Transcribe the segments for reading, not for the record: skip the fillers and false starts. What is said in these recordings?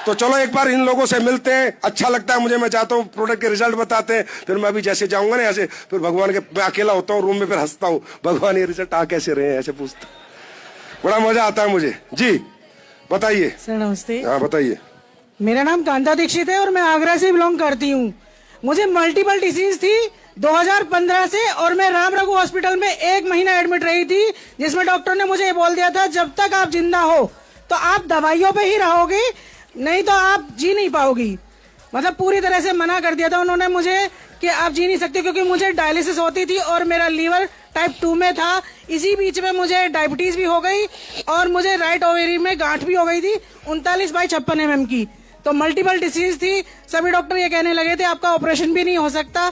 तो चलो एक बार इन लोगों से मिलते हैं, अच्छा लगता है मुझे। मैं चाहता हूँ प्रोडक्ट के रिजल्ट बताते हैं, फिर मैं अभी जैसे जाऊंगा ना ऐसे, फिर भगवान के, मैं अकेला होता हूँ रूम में, फिर हंसता हूँ, भगवान ये रिजल्ट आ कैसे रहे हैं, ऐसे पूछता, बड़ा मजा आता है मुझे। जी बताइए सर नमस्ते। हाँ बताइए। मेरा नाम कांता दीक्षित है और मैं आगरा से बिलोंग करती हूँ। मुझे मल्टीपल डिसीज थी 2015 से और मैं राम रघु हॉस्पिटल में 1 महीना एडमिट रही थी, जिसमें डॉक्टर ने मुझे ये बोल दिया था जब तक आप जिंदा हो तो आप दवाइयों पे ही रहोगे, नहीं तो आप जी नहीं पाओगी। मतलब पूरी तरह से मना कर दिया था उन्होंने मुझे कि आप जी नहीं सकते, क्योंकि मुझे डायलिसिस होती थी और मेरा लीवर टाइप 2 में था। इसी बीच में मुझे डायबिटीज भी हो गई और मुझे राइट ओवेरी में गांठ भी हो गई थी 39/56 mm की। तो मल्टीपल डिसीज थी। सभी डॉक्टर ये कहने लगे थे आपका ऑपरेशन भी नहीं हो सकता,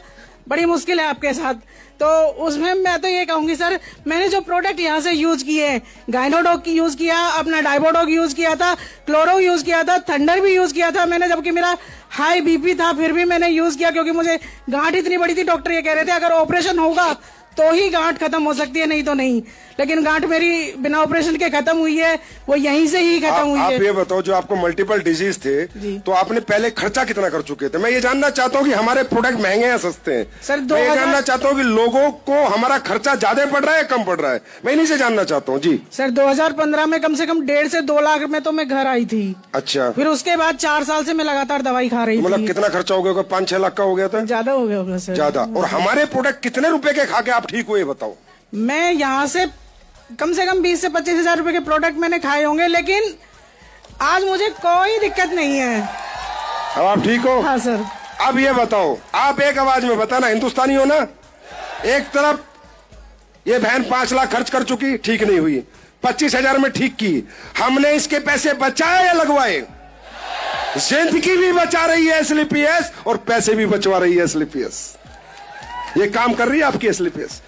बड़ी मुश्किल है आपके साथ। तो उसमें मैं तो ये कहूंगी सर, मैंने जो प्रोडक्ट यहाँ से यूज किए, गाइनोडॉग की यूज किया, अपना डाइबोडॉग यूज किया था, क्लोरो यूज किया था, थंडर भी यूज किया था मैंने, जबकि मेरा हाई बीपी था फिर भी मैंने यूज किया, क्योंकि मुझे गांठ इतनी बड़ी थी। डॉक्टर ये कह रहे थे अगर ऑपरेशन होगा तो ही गांठ खत्म हो सकती है, नहीं तो नहीं। लेकिन गांठ मेरी बिना ऑपरेशन के खत्म हुई है, वो यहीं से ही खत्म हुई है। आप ये बताओ, जो आपको मल्टीपल डिजीज थे तो आपने पहले खर्चा कितना कर चुके थे? मैं ये जानना चाहता हूँ कि हमारे प्रोडक्ट महंगे या सस्ते हैं सर। मैं ये जानना चाहता हूँ कि लोगों को हमारा खर्चा ज्यादा पड़ रहा है कम पड़ रहा है, मैं इन्हीं से जानना चाहता हूँ। जी सर 2015 में कम से कम 1.5 से 2 लाख में तो मैं घर आई थी। अच्छा। फिर उसके बाद 4 साल से मैं लगातार दवाई खा रही थी। मतलब कितना खर्चा हो गया? 5-6 लाख का हो गया था? ज्यादा हो गया होगा सर। ज्यादा। और हमारे प्रोडक्ट कितने रुपए के खा के आप ठीक हुए बताओ? मैं यहाँ से कम 20 से 25 हजार रुपए के प्रोडक्ट मैंने खाए होंगे, लेकिन आज मुझे कोई दिक्कत नहीं है। अब आप ठीक हो? हाँ सर। अब ये बताओ, आप एक आवाज में बताना, हिंदुस्तानी हो ना? एक तरफ ये बहन 5 लाख खर्च कर चुकी, ठीक नहीं हुई, 25,000 में ठीक की। हमने इसके पैसे बचाए या लगवाए? जिंदगी भी बचा रही है SLPS और पैसे भी बचवा रही है SLPS। ये काम कर रही है आपकी SLPS।